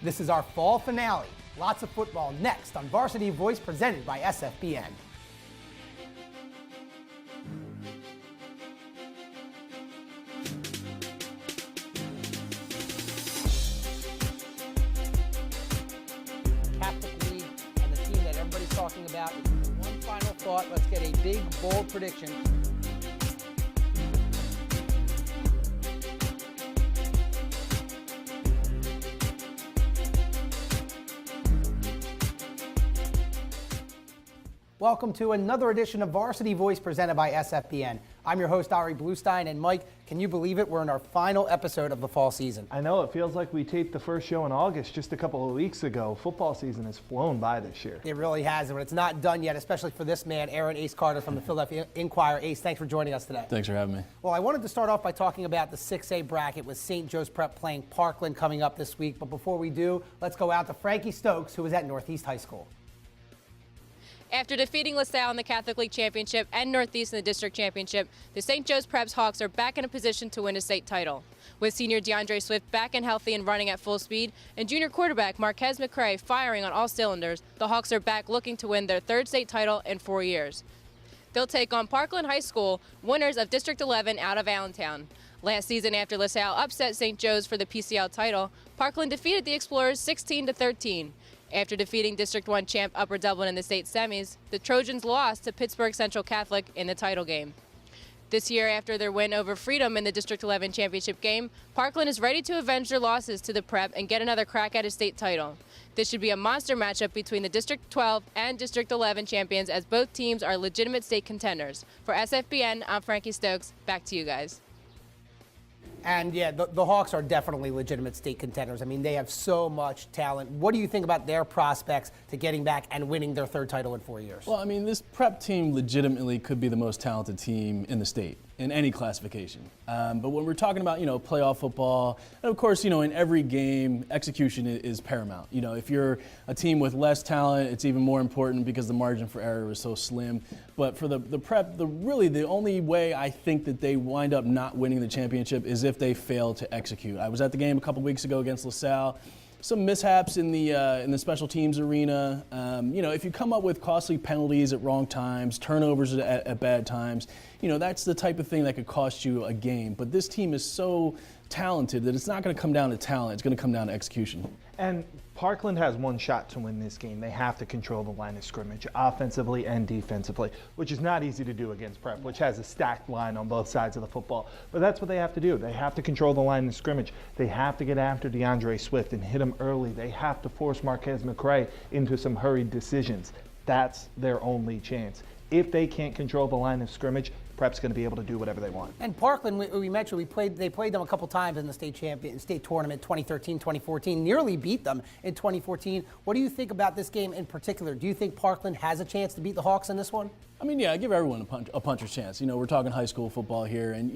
This is our fall finale. Lots of football next on Varsity Voice presented by SFBN. Catholic League and the team that everybody's talking about. One final thought. Let's get a big, bold prediction. Welcome to another edition of Varsity Voice presented by SFBN. I'm your host, Ari Bluestein, and Mike, can you believe it? We're in our final episode of the fall season. I know, it feels like we taped the first show in August just a couple of weeks ago. Football season has flown by this year. It really has, but it's not done yet, especially for this man, Aaron Ace Carter from the Philadelphia Inquirer. Ace, thanks for joining us today. Thanks for having me. Well, I wanted to start off by talking about the 6A bracket with St. Joe's Prep playing Parkland coming up this week. But before we do, let's go out to Frankie Stokes, who is at Northeast High School. After defeating LaSalle in the Catholic League Championship and Northeast in the District Championship, the St. Joe's Preps Hawks are back in a position to win a state title. With senior DeAndre Swift back and healthy and running at full speed, and junior quarterback Marquez McCray firing on all cylinders, the Hawks are back looking to win their third state title in 4 years. They'll take on Parkland High School, winners of District 11 out of Allentown. Last season, after LaSalle upset St. Joe's for the PCL title, Parkland defeated the Explorers 16-13. After defeating District 1 champ Upper Dublin in the state semis, the Trojans lost to Pittsburgh Central Catholic in the title game. This year, after their win over Freedom in the District 11 championship game, Parkland is ready to avenge their losses to the Prep and get another crack at a state title. This should be a monster matchup between the District 12 and District 11 champions, as both teams are legitimate state contenders. For SFBN, I'm Frankie Stokes. Back to you guys. And yeah, the Hawks are definitely legitimate state contenders. I mean, they have so much talent. What do you think about their prospects to getting back and winning their third title in 4 years? Well, I mean, this Prep team legitimately could be the most talented team in the state in any classification. But when we're talking about, playoff football, and of course, in every game, execution is paramount. If you're a team with less talent, it's even more important because the margin for error is so slim. But for the Prep, really the only way I think that they wind up not winning the championship is if they fail to execute. I was at the game a couple weeks ago against LaSalle. Some mishaps in the special teams arena. If you come up with costly penalties at wrong times, turnovers at bad times, that's the type of thing that could cost you a game. But this team is so talented that it's not going to come down to talent. It's going to come down to execution. And Parkland has one shot to win this game. They have to control the line of scrimmage offensively and defensively, which is not easy to do against Prep, which has a stacked line on both sides of the football. But that's what they have to do. They have to control the line of scrimmage. They have to get after DeAndre Swift and hit him early. They have to force Marquez McCray into some hurried decisions. That's their only chance. If they can't control the line of scrimmage, Prep's going to be able to do whatever they want. And Parkland, we mentioned, they played them a couple times in the state tournament, 2013, 2014, nearly beat them in 2014. What do you think about this game in particular? Do you think Parkland has a chance to beat the Hawks in this one? I mean, yeah, I give everyone a puncher's chance. We're talking high school football here, and,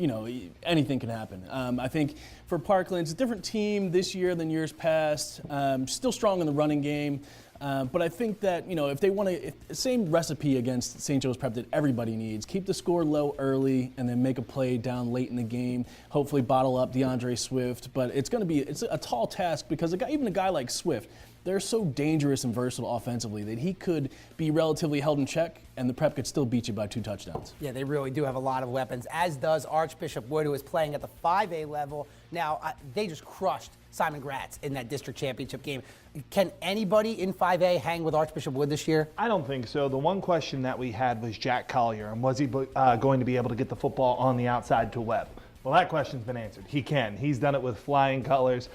anything can happen. I think for Parkland, it's a different team this year than years past. Still strong in the running game. But I think that, if they want to, same recipe against St. Joe's Prep that everybody needs, keep the score low early and then make a play down late in the game, hopefully bottle up DeAndre Swift. But it's a tall task because even a guy like Swift, they're so dangerous and versatile offensively that he could be relatively held in check and the Prep could still beat you by 2 touchdowns. Yeah, they really do have a lot of weapons, as does Archbishop Wood, who is playing at the 5A level. Now, they just crushed Simon Gratz in that district championship game. Can anybody in 5A hang with Archbishop Wood this year? I don't think so. The one question that we had was Jack Collier, and was he going to be able to get the football on the outside to Webb? Well, that question's been answered. He can. He's done it with flying colors.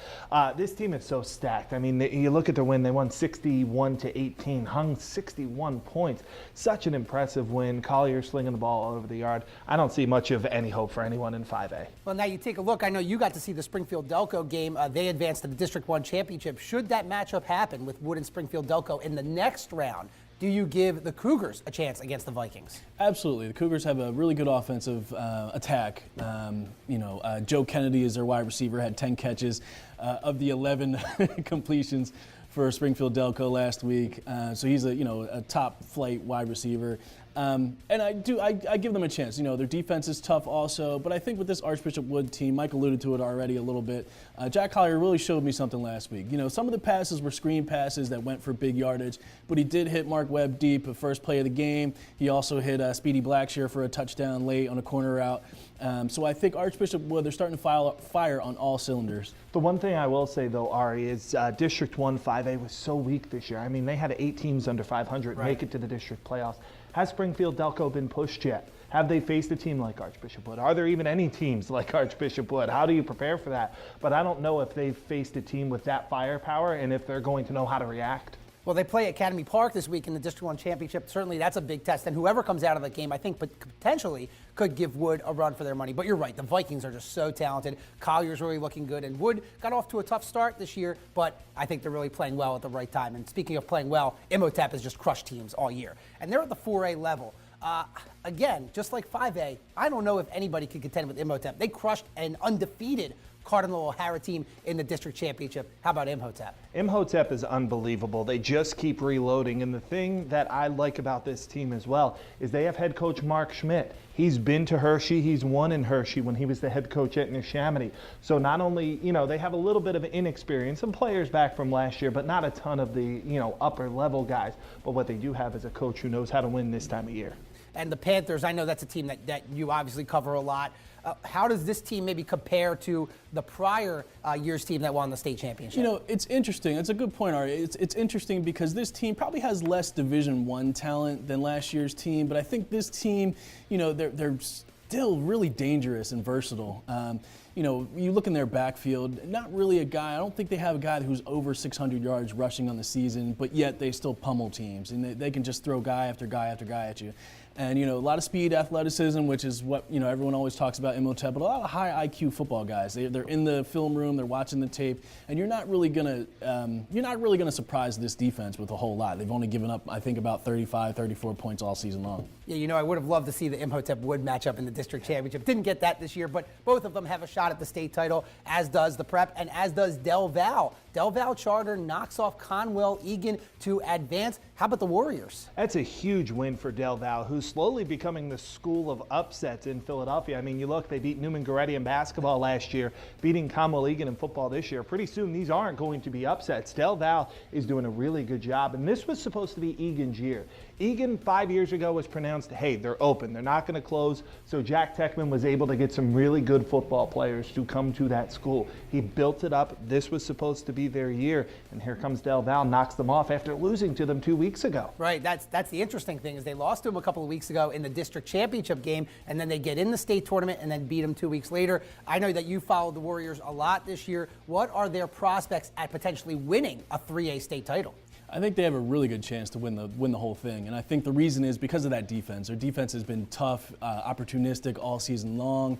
This team is so stacked. I mean, you look at their win, they won 61-18, hung 61 points. Such an impressive win. Collier slinging the ball all over the yard. I don't see much of any hope for anyone in 5A. Well, now you take a look. I know you got to see the Springfield-Delco game. They advanced to the District 1 championship. Should that matchup happen with Wood and Springfield-Delco in the next round, do you give the Cougars a chance against the Vikings? Absolutely. The Cougars have a really good offensive attack. Joe Kennedy is their wide receiver, had 10 catches of the 11 completions for Springfield Delco last week. So he's a top flight wide receiver. And I give them a chance. You know, their defense is tough also, but I think with this Archbishop Wood team, Mike alluded to it already a little bit, Jack Collier really showed me something last week. You know, some of the passes were screen passes that went for big yardage, but he did hit Mark Webb deep the first play of the game. He also hit Speedy Blackshear for a touchdown late on a corner route. So I think Archbishop Wood, they're starting to fire on all cylinders. The one thing I will say, though, Ari, is District 1 5A was so weak this year. I mean, they had 8 teams under 500 make it to the district playoffs. Has Springfield Delco been pushed yet? Have they faced a team like Archbishop Wood? Are there even any teams like Archbishop Wood? How do you prepare for that? But I don't know if they've faced a team with that firepower and if they're going to know how to react. Well, they play Academy Park this week in the District 1 Championship. Certainly that's a big test. And whoever comes out of that game, I think potentially could give Wood a run for their money. But you're right, the Vikings are just so talented. Collier's really looking good. And Wood got off to a tough start this year, but I think they're really playing well at the right time. And speaking of playing well, Imhotep has just crushed teams all year. And they're at the 4A level. Again, just like 5A, I don't know if anybody could contend with Imhotep. They crushed an undefeated Cardinal O'Hara team in the district championship. How about Imhotep? Imhotep is unbelievable. They just keep reloading. And the thing that I like about this team as well is they have head coach Mark Schmidt. He's been to Hershey. He's won in Hershey when he was the head coach at Neshaminy. So not only, you know, they have a little bit of inexperience, some players back from last year, but not a ton of the, you know, upper level guys. But what they do have is a coach who knows how to win this time of year. And the Panthers, I know that's a team that you obviously cover a lot. How does this team maybe compare to the prior year's team that won the state championship? You know, it's interesting. It's a good point, Ari. It's interesting because this team probably has less Division I talent than last year's team, but I think this team, you know, they're still really dangerous and versatile. You know, you look in their backfield, not really a guy, I don't think they have a guy who's over 600 yards rushing on the season, but yet they still pummel teams, and they can just throw guy after guy after guy at you. And, you know, a lot of speed, athleticism, which is what, you know, everyone always talks about Imhotep, but a lot of high IQ football guys. They're in the film room, they're watching the tape, and you're not really gonna surprise this defense with a whole lot. They've only given up, I think, about 35, 34 points all season long. Yeah, you know, I would have loved to see the Imhotep Wood matchup in the district championship. Didn't get that this year, but both of them have a shot at the state title, as does the Prep and as does Del Val. Del Val Charter knocks off Conwell Egan to advance. How about the Warriors? That's a huge win for Del Val, who's slowly becoming the school of upsets in Philadelphia. I mean, you look, they beat Newman Goretti in basketball last year, beating Conwell Egan in football this year. Pretty soon, these aren't going to be upsets. Del Val is doing a really good job, and this was supposed to be Egan's year. Egan 5 years ago was pronounced, hey, they're open, they're not going to close, so Jack Techman was able to get some really good football players to come to that school. He built it up. This was supposed to be their year, and here comes Del Val, knocks them off after losing to them 2 weeks ago. Right, that's the interesting thing is they lost to them a couple of weeks ago in the district championship game, and then they get in the state tournament and then beat them 2 weeks later. I know that you followed the Warriors a lot this year. What are their prospects at potentially winning a 3A state title? I think they have a really good chance to win the whole thing, and I think the reason is because of that defense. Their defense has been tough, opportunistic all season long.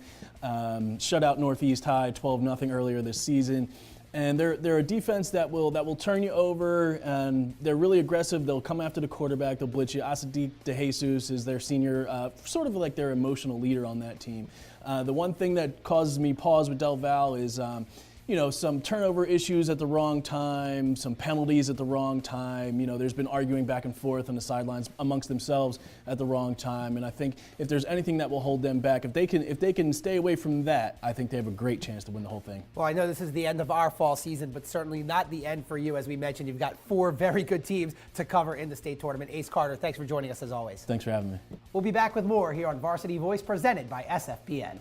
Shut out Northeast High 12-0 earlier this season, and they're a defense that will turn you over, and they're really aggressive. They'll come after the quarterback. They'll blitz you. Asadik DeJesus is their senior, sort of like their emotional leader on that team. The one thing that causes me pause with Del Val is you know, some turnover issues at the wrong time, some penalties at the wrong time. You know, there's been arguing back and forth on the sidelines amongst themselves at the wrong time. And I think if there's anything that will hold them back, if they can stay away from that, I think they have a great chance to win the whole thing. Well, I know this is the end of our fall season, but certainly not the end for you. As we mentioned, you've got 4 very good teams to cover in the state tournament. Ace Carter, thanks for joining us as always. Thanks for having me. We'll be back with more here on Varsity Voice, presented by SFBN.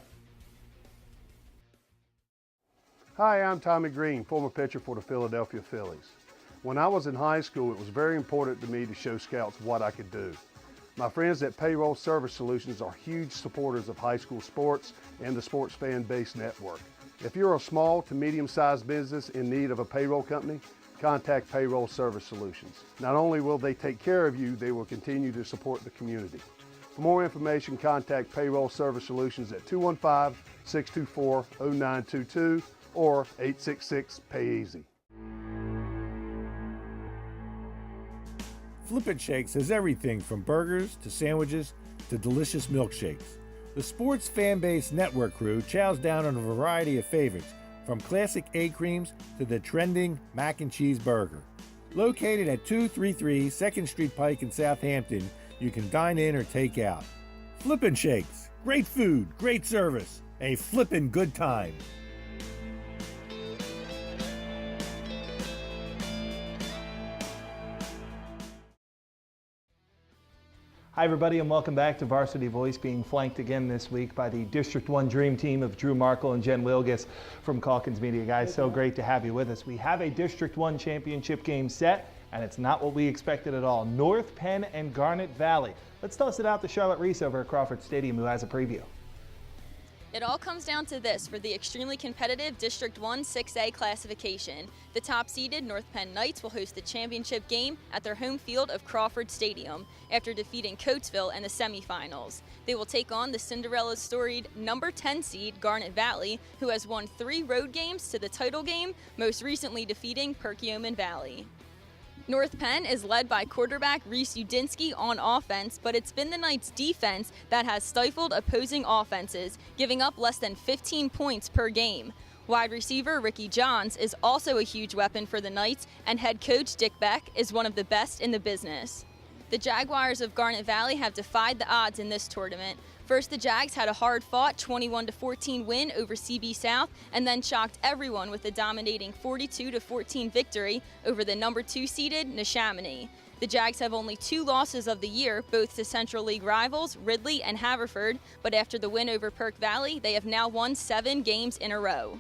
Hi, I'm Tommy Green, former pitcher for the Philadelphia Phillies. When I was in high school, it was very important to me to show scouts what I could do. My friends at Payroll Service Solutions are huge supporters of high school sports and the Sports Fan Base Network. If you're a small to medium-sized business in need of a payroll company, contact Payroll Service Solutions. Not only will they take care of you, they will continue to support the community. For more information, contact Payroll Service Solutions at 215-624-0922 or 866-PAY-EASY. Flippin' Shakes has everything from burgers to sandwiches to delicious milkshakes. The Sports Fan Base Network crew chows down on a variety of favorites, from classic egg creams to the trending mac and cheese burger. Located at 233 2nd Street Pike in Southampton, You can dine in or take out. Flippin' Shakes. Great food, great service, a flippin' good time. Hi everybody and welcome back to Varsity Voice, being flanked again this week by the District 1 Dream Team of Drew Markol and Jen Wielgus from Calkins Media. Guys, so great to have you with us. We have a District 1 championship game set, and it's not what we expected at all. North Penn and Garnet Valley. Let's toss it out to Charlotte Reese over at Crawford Stadium, who has a preview. It all comes down to this for the extremely competitive District 1 6A classification. The top-seeded North Penn Knights will host the championship game at their home field of Crawford Stadium after defeating Coatesville in the semifinals. They will take on the Cinderella's storied number 10 seed Garnet Valley, who has won 3 road games to the title game, most recently defeating Perkiomen Valley. North Penn is led by quarterback Reese Udinsky on offense, but it's been the Knights' defense that has stifled opposing offenses, giving up less than 15 points per game. Wide receiver Ricky Johns is also a huge weapon for the Knights, and head coach Dick Beck is one of the best in the business. The Jaguars of Garnet Valley have defied the odds in this tournament. First, the Jags had a hard-fought 21-14 win over CB South, and then shocked everyone with a dominating 42-14 victory over the number 2-seeded Neshaminy. The Jags have only 2 losses of the year, both to Central League rivals Ridley and Haverford, but after the win over Perk Valley, they have now won 7 games in a row.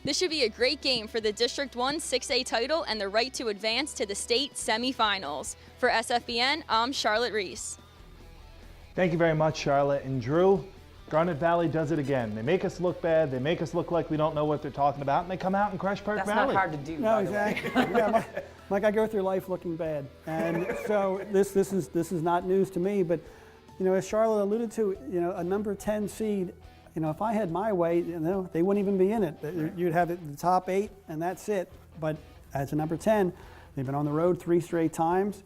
This should be a great game for the District 1 6A title and the right to advance to the state semifinals. For SFBN, I'm Charlotte Reese. Thank you very much, Charlotte. And Drew, Garnet Valley does it again. They make us look bad. They make us look like we don't know what they're talking about, and they come out and crush Perk Valley. That's not hard to do. No, exactly. Yeah, Mike, I go through life looking bad, and so this is not news to me. But as Charlotte alluded to, a number 10 seed. If I had my way, they wouldn't even be in it. You'd have the top 8, and that's it. But as a number 10, they've been on the road 3 straight times.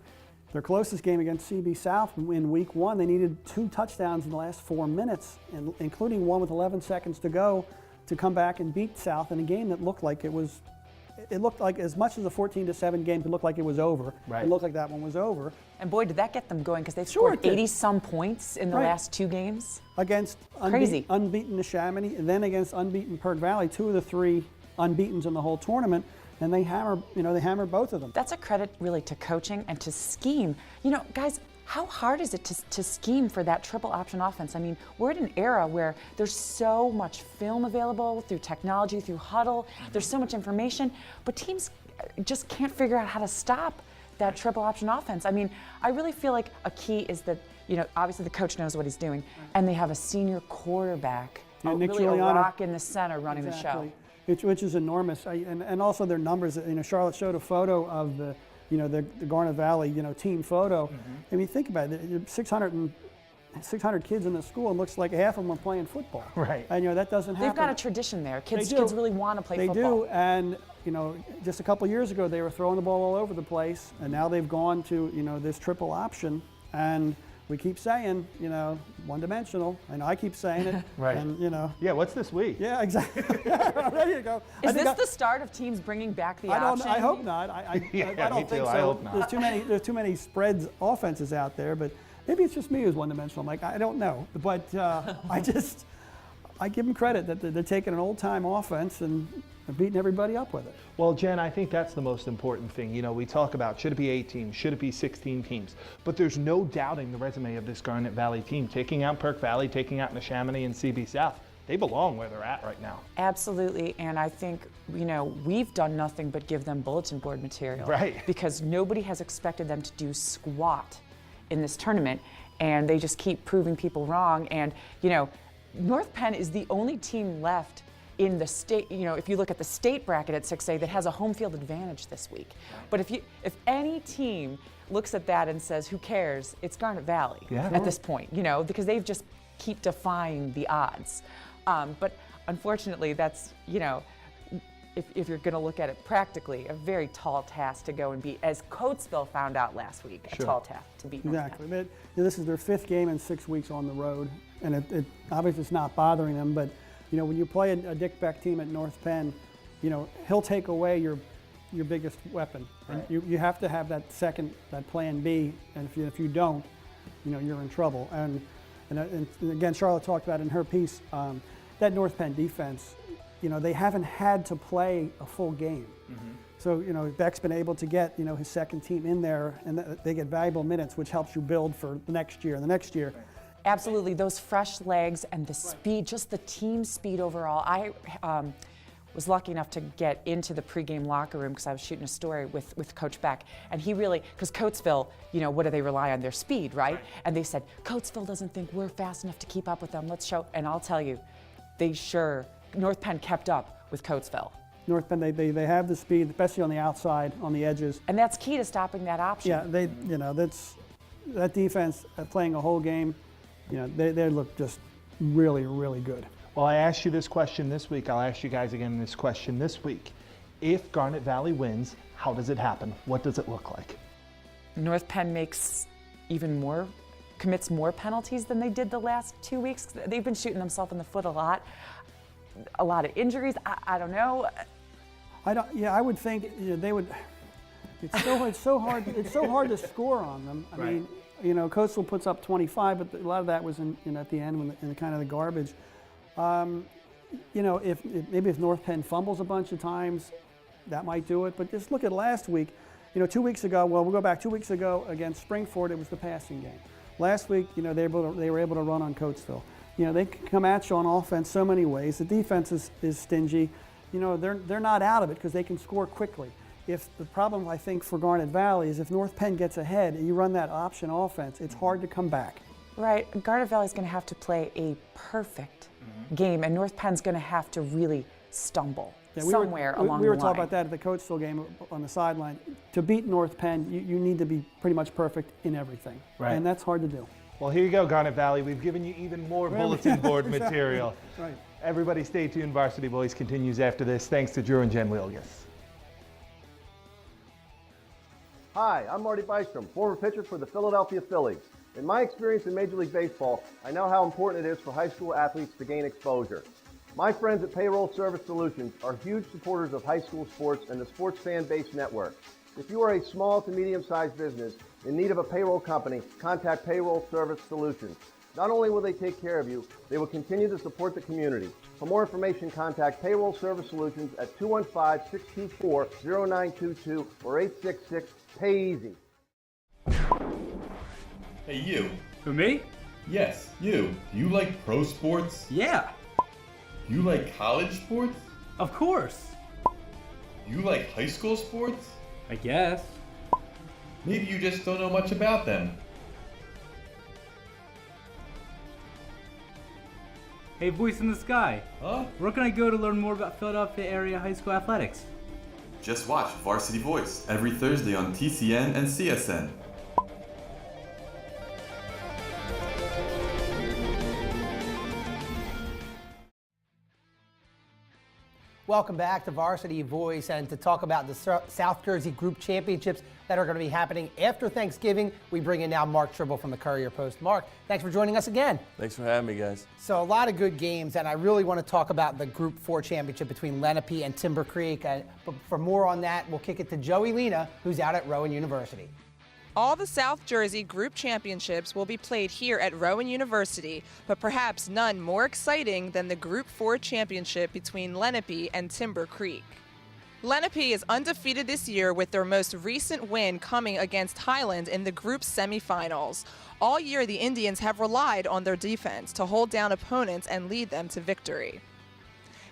Their closest game against CB South in week 1, they needed 2 touchdowns in the last 4 minutes, including one with 11 seconds to go, to come back and beat South in a game that looked like it looked like, as much as the 14-7 game could look like it was over. Right. It looked like that one was over. And boy, did that get them going, because they've scored 80-some points in the last 2 games. Against unbeaten Neshaminy, and then against unbeaten Perk Valley, 2 of the 3 unbeatens in the whole tournament, and they hammer both of them. That's a credit really to coaching and to scheme. Guys, how hard is it to scheme for that triple option offense? I mean, we're in an era where there's so much film available through technology, through Huddle. There's so much information, but teams just can't figure out how to stop that triple option offense. I mean, I really feel like a key is that, obviously the coach knows what he's doing, and they have a senior quarterback, really a rock in the center running the show. Which is enormous. And also their numbers, Charlotte showed a photo of the Garnet Valley, team photo. I mean, think about it. 600 kids in the school, and looks like half of them are playing football. Right. And that doesn't happen. They've got a tradition there. Kids really want to play football. They do, and just a couple years ago they were throwing the ball all over the place, and now they've gone to this triple option, and we keep saying, one-dimensional, and I keep saying it. Right. And, Yeah, what's this week? Yeah, exactly. There you go. Is this the start of teams bringing back the option? I hope not. I don't think so. I hope not. There's too many spreads offenses out there, but maybe it's just me who's one-dimensional. Like, I don't know. But I give them credit that they're taking an old-time offense and beating everybody up with it. Well, Jen, I think that's the most important thing. We talk about, should it be 8 teams, should it be 16 teams? But there's no doubting the resume of this Garnet Valley team. Taking out Perk Valley, taking out Neshaminy and CB South, they belong where they're at right now. Absolutely, and I think, we've done nothing but give them bulletin board material. Right. Because nobody has expected them to do squat in this tournament, and they just keep proving people wrong. And, North Penn is the only team left in the state, if you look at the state bracket at 6A, that has a home field advantage this week. But if any team looks at that and says, who cares, it's Garnet Valley at this point, because they've just keep defying the odds. But unfortunately, that's, if you're going to look at it practically, a very tall task to go and beat, as Coatesville found out last week, a tall task to beat. Exactly. But, this is their 5th game in 6 weeks on the road, and it obviously it's not bothering them, but when you play a Dick Beck team at North Penn, he'll take away your biggest weapon. Right. And you have to have that plan B, and if you don't, you're in trouble. And again, Charlotte talked about in her piece, that North Penn defense, they haven't had to play a full game. So, Beck's been able to get, his second team in there, and they get valuable minutes, which helps you build for the next year and the next year. Absolutely, those fresh legs and the speed, just the team speed overall. I was lucky enough to get into the pregame locker room because I was shooting a story with Coach Beck, and he really, because Coatesville, what do they rely on? Their speed, right? And they said, Coatesville doesn't think we're fast enough to keep up with them, let's show, and I'll tell you, North Penn kept up with Coatesville. North Penn, they have the speed, especially on the outside, on the edges. And that's key to stopping that option. Yeah, that defense playing a whole game, they look just really, really good. Well, I asked you this question this week. I'll ask you guys again this question this week. If Garnet Valley wins, how does it happen? What does it look like? North Penn commits more penalties than they did the last 2 weeks. They've been shooting themselves in the foot a lot of injuries. I don't know. I would think they would. It's so hard. It's so hard to score on them. I mean, Coastal puts up 25, but a lot of that was at the end in kind of the garbage. If North Penn fumbles a bunch of times, that might do it. But just look at last week. 2 weeks ago. Well, we'll go back 2 weeks ago against Springford. It was the passing game. Last week, they were able to run on Coatesville. They can come at you on offense so many ways. The defense is stingy. They're not out of it because they can score quickly. If the problem, I think, for Garnet Valley is if North Penn gets ahead and you run that option offense, it's hard to come back. Right. Garnet Valley's going to have to play a perfect game, and North Penn's going to have to really stumble somewhere along the line. We were talking about that at the Coatesville game on the sideline. To beat North Penn, you need to be pretty much perfect in everything. Right. And that's hard to do. Well, here you go, Garnet Valley. We've given you even more bulletin board material. Right. Everybody stay tuned. Varsity Boys continues after this. Thanks to Drew and Jen Wielgus. Hi, I'm Marty Bystrom, former pitcher for the Philadelphia Phillies. In my experience in Major League Baseball, I know how important it is for high school athletes to gain exposure. My friends at Payroll Service Solutions are huge supporters of high school sports and the Sports Fan Base Network. If you are a small to medium-sized business in need of a payroll company, contact Payroll Service Solutions. Not only will they take care of you, they will continue to support the community. For more information, contact Payroll Service Solutions at 215-624-0922 or 866-PAY-EASY. Hey, you. Who, me? Yes, you. Do you like pro sports? Yeah. You like college sports? Of course. You like high school sports? I guess. Maybe you just don't know much about them. Hey, voice in the sky. Huh? Where can I go to learn more about Philadelphia area high school athletics? Just watch Varsity Voice every Thursday on TCN and CSN. Welcome back to Varsity Voice, and to talk about the South Jersey Group Championships that are going to be happening after Thanksgiving, we bring in now Mark Trible from the Courier Post. Mark, thanks for joining us again. Thanks for having me, guys. So a lot of good games, and I really want to talk about the Group 4 championship between Lenape and Timber Creek. But for more on that, we'll kick it to Joey Lena, who's out at Rowan University. All the South Jersey Group Championships will be played here at Rowan University, but perhaps none more exciting than the Group 4 Championship between Lenape and Timber Creek. Lenape is undefeated this year, with their most recent win coming against Highland in the group semifinals. All year, the Indians have relied on their defense to hold down opponents and lead them to victory.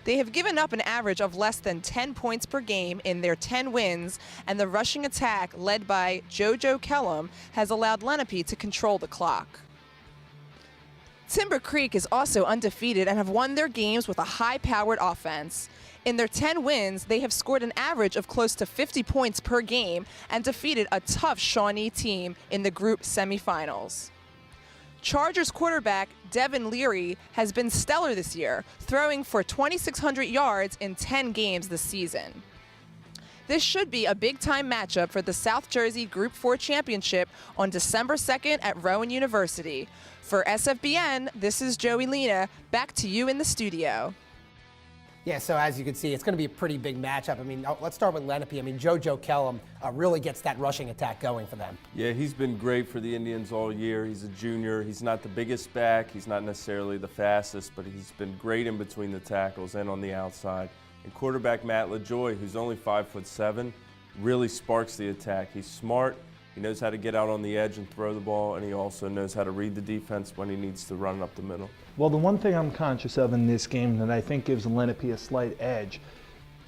They have given up an average of less than 10 points per game in their 10 wins, and the rushing attack led by Jojo Kellam has allowed Lenape to control the clock. Timber Creek is also undefeated and have won their games with a high-powered offense. In their 10 wins, they have scored an average of close to 50 points per game and defeated a tough Shawnee team in the group semifinals. Chargers quarterback Devin Leary has been stellar this year, throwing for 2,600 yards in 10 games this season. This should be a big-time matchup for the South Jersey Group 4 Championship on December 2nd at Rowan University. For SFBN, this is Joey Lena. Back to you in the studio. Yeah, so as you can see, it's going to be a pretty big matchup. I mean, let's start with Lenape. I mean, Jojo Kellam really gets that rushing attack going for them. Yeah, he's been great for the Indians all year. He's a junior. He's not the biggest back. He's not necessarily the fastest, but he's been great in between the tackles and on the outside. And quarterback Matt LaJoy, who's only 5'7", really sparks the attack. He's smart. He knows how to get out on the edge and throw the ball, and he also knows how to read the defense when he needs to run up the middle. Well, the one thing I'm conscious of in this game that I think gives Lenape a slight edge,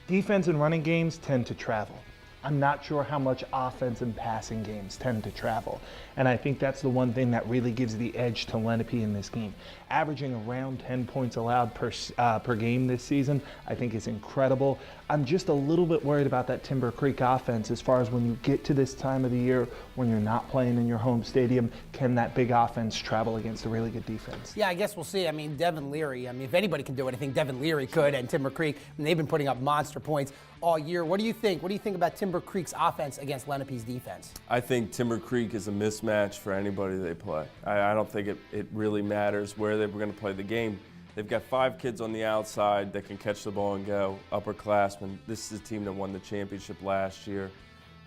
defense and running games tend to travel. I'm not sure how much offense and passing games tend to travel. And I think that's the one thing that really gives the edge to Lenape in this game. Averaging around 10 points allowed per game this season, I think is incredible. I'm just a little bit worried about that Timber Creek offense as far as when you get to this time of the year, when you're not playing in your home stadium, can that big offense travel against a really good defense? Yeah, I guess we'll see. I mean, Devin Leary, if anybody can do it, I think Devin Leary could, and Timber Creek, and they've been putting up monster points all year. What do you think? What do you think about Timber Creek's offense against Lenape's defense? I think Timber Creek is a mismatch for anybody they play. I don't think it really matters where they were going to play the game. They've got 5 kids on the outside that can catch the ball and go, upperclassmen. This is a team that won the championship last year.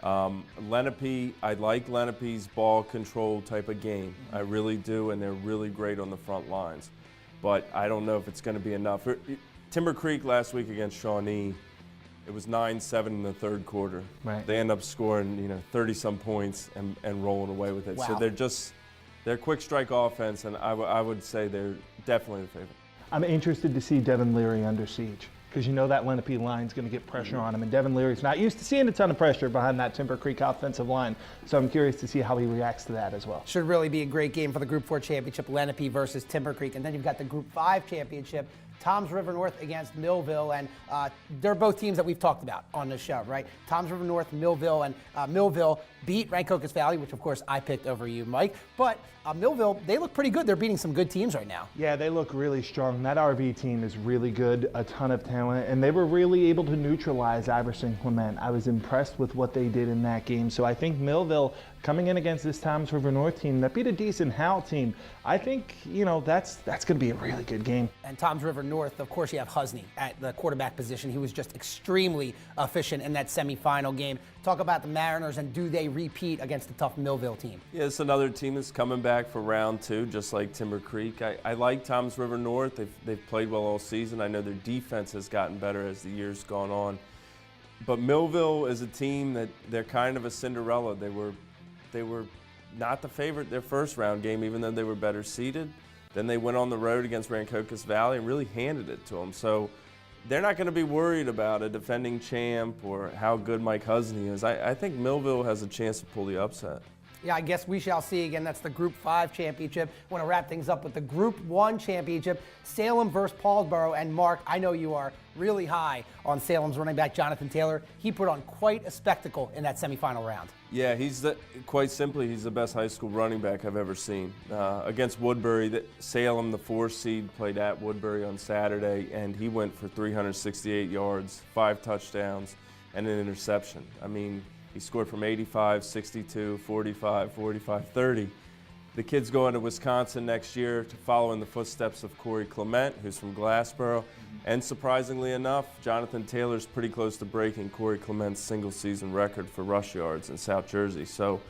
Lenape, I like Lenape's ball control type of game. I really do, and they're really great on the front lines. But I don't know if it's going to be enough. Timber Creek last week against Shawnee, it was 9-7 in the third quarter. Right. They end up scoring, 30-some points and rolling away with it. Wow. So they're quick strike offense, and I would say they're definitely the favorite. I'm interested to see Devin Leary under siege because that Lenape line's going to get pressure on him, and Devin Leary's not used to seeing a ton of pressure behind that Timber Creek offensive line, so I'm curious to see how he reacts to that as well. Should really be a great game for the Group 4 championship, Lenape versus Timber Creek, and then you've got the Group 5 championship, Toms River North against Millville, and they're both teams that we've talked about on this show, right? Toms River North, Millville, and Millville beat Rancocas Valley, which of course I picked over you, Mike. But Millville, they look pretty good. They're beating some good teams right now. Yeah, they look really strong. That RV team is really good, a ton of talent, and they were really able to neutralize Iverson Clement. I was impressed with what they did in that game. So I think Millville, coming in against this Toms River North team that beat a decent Howell team, I think, that's going to be a really good game. And Toms River North, of course, you have Husney at the quarterback position. He was just extremely efficient in that semifinal game. Talk about the Mariners, and do they repeat against the tough Millville team? Yeah, it's another team that's coming back for round 2, just like Timber Creek. I like Toms River North. They've played well all season. I know their defense has gotten better as the year's gone on. But Millville is a team that they're kind of a Cinderella. They were not the favorite their first round game, even though they were better seeded. Then they went on the road against Rancocas Valley and really handed it to them. So they're not going to be worried about a defending champ or how good Mike Husney is. I think Millville has a chance to pull the upset. Yeah, I guess we shall see. Again, that's the Group 5 championship. I want to wrap things up with the Group 1 championship, Salem versus Paulsboro. And Mark, I know you are really high on Salem's running back, Jonathan Taylor. He put on quite a spectacle in that semifinal round. Yeah, quite simply, he's the best high school running back I've ever seen. Against Woodbury, Salem, the 4 seed, played at Woodbury on Saturday, and he went for 368 yards, 5 touchdowns, and an interception. He scored from 85, 62, 45, 45, 30. The kid's going to Wisconsin next year to follow in the footsteps of Corey Clement, who's from Glassboro. And surprisingly enough, Jonathan Taylor's pretty close to breaking Corey Clement's single-season record for rush yards in South Jersey. So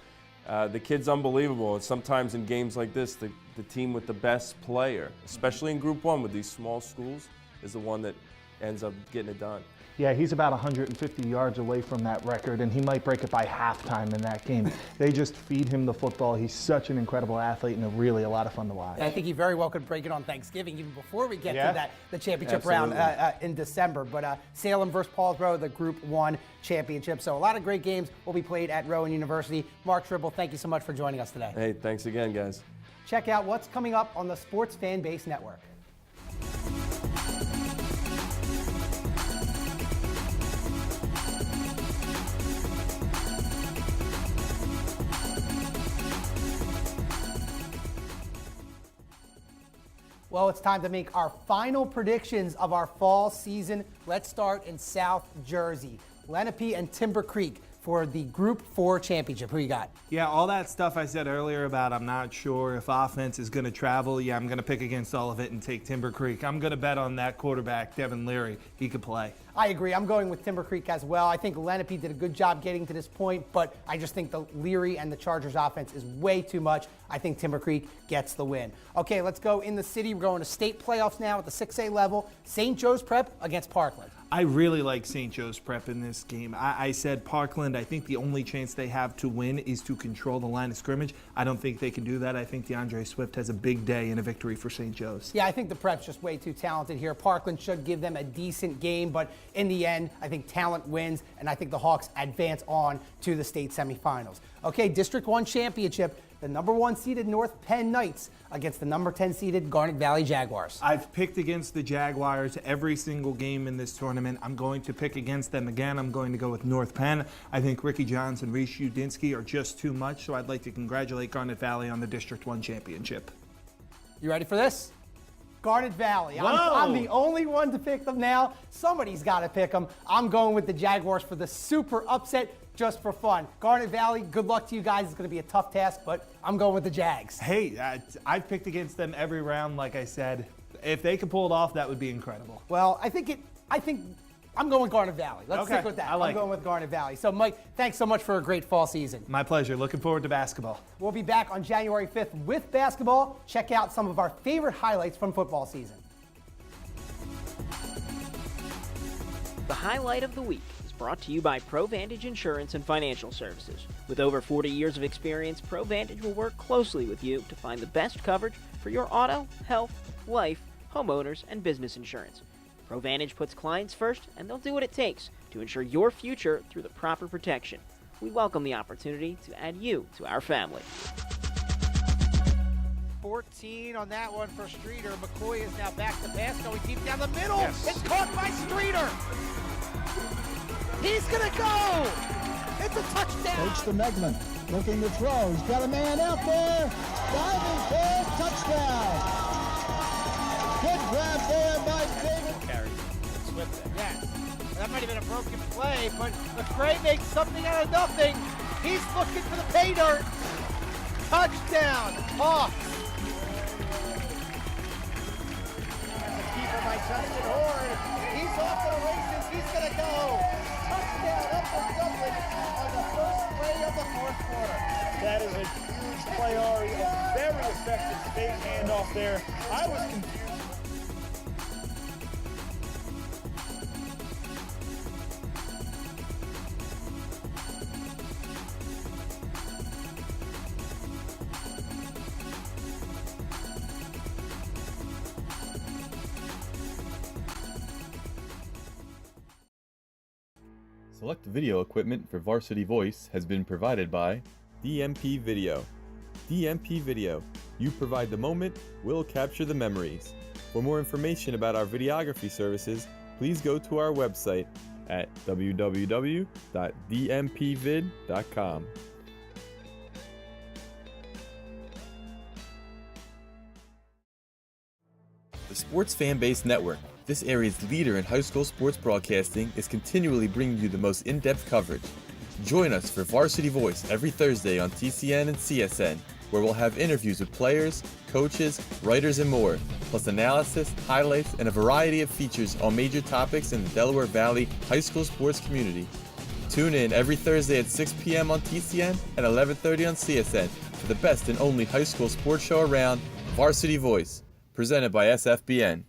the kid's unbelievable. And sometimes in games like this, the team with the best player, especially in Group 1 with these small schools, is the one that ends up getting it done. Yeah, he's about 150 yards away from that record, and he might break it by halftime in that game. They just feed him the football. He's such an incredible athlete and really a lot of fun to watch. I think he very well could break it on Thanksgiving, even before we get to the championship Absolutely. round in December. But Salem versus Paulsboro, the Group 1 championship. So a lot of great games will be played at Rowan University. Mark Trible, thank you so much for joining us today. Hey, thanks again, guys. Check out what's coming up on the Sports Fan Base Network. Well, it's time to make our final predictions of our fall season. Let's start in South Jersey. Lenape and Timber Creek for the Group 4 championship. Who you got? Yeah, all that stuff I said earlier about I'm not sure if offense is going to travel. Yeah, I'm going to pick against all of it and take Timber Creek. I'm going to bet on that quarterback, Devin Leary. He could play. I agree. I'm going with Timber Creek as well. I think Lenape did a good job getting to this point, but I just think the Leary and the Chargers offense is way too much. I think Timber Creek gets the win. Okay, let's go in the city. We're going to state playoffs now at the 6A level. St. Joe's Prep against Parkland. I really like St. Joe's Prep in this game. I said Parkland, I think the only chance they have to win is to control the line of scrimmage. I don't think they can do that. I think DeAndre Swift has a big day and a victory for St. Joe's. Yeah, I think the Prep's just way too talented here. Parkland should give them a decent game, but in the end, I think talent wins, and I think the Hawks advance on to the state semifinals. Okay, District 1 championship. The number 1 seeded North Penn Knights against the number 10 seeded Garnet Valley Jaguars. I've picked against the Jaguars every single game in this tournament. I'm going to pick against them again. I'm going to go with North Penn. I think Ricky Johns and Reese Udinsky are just too much, so I'd like to congratulate Garnet Valley on the District 1 championship. You ready for this? Garnet Valley. I'm the only one to pick them now. Somebody's got to pick them. I'm going with the Jaguars for the super upset. Just for fun. Garnet Valley, good luck to you guys. It's going to be a tough task, but I'm going with the Jags. Hey, I've picked against them every round, like I said. If they could pull it off, that would be incredible. Well, I think I'm going with Garnet Valley. Let's stick with that. I'm going with Garnet Valley. So, Mike, thanks so much for a great fall season. My pleasure. Looking forward to basketball. We'll be back on January 5th with basketball. Check out some of our favorite highlights from football season. The highlight of the week is brought to you by ProVantage Insurance and Financial Services. With over 40 years of experience, ProVantage will work closely with you to find the best coverage for your auto, health, life, homeowners, and business insurance. ProVantage puts clients first, and they'll do what it takes to ensure your future through the proper protection. We welcome the opportunity to add you to our family. 14 on that one for Streeter. McCoy is now back to pass, going deep down the middle. Yes. It's caught by Streeter. He's going to go. It's a touchdown. Coach the Megman looking to throw. He's got a man out there. Diving for touchdown. Good grab there by David. Carry. Swift there. Yes. That might have been a broken play, but McCray makes something out of nothing. He's looking for the pay dirt. Touchdown. Hawks. Keeper by Justin Horn. He's off to the races. He's going to go. Touchdown up for Dublin on the first play of the fourth quarter. That is a huge play, Ari. A very effective fake handoff there. I was confused. Select video equipment for Varsity Voice has been provided by DMP Video. DMP Video. You provide the moment, we'll capture the memories. For more information about our videography services, please go to our website at www.dmpvid.com. The Sports Fanbase Network, this area's leader in high school sports broadcasting, is continually bringing you the most in-depth coverage. Join us for Varsity Voice every Thursday on TCN and CSN, where we'll have interviews with players, coaches, writers, and more, plus analysis, highlights, and a variety of features on major topics in the Delaware Valley high school sports community. Tune in every Thursday at 6 p.m. on TCN and 11:30 on CSN for the best and only high school sports show around, Varsity Voice, presented by SFBN.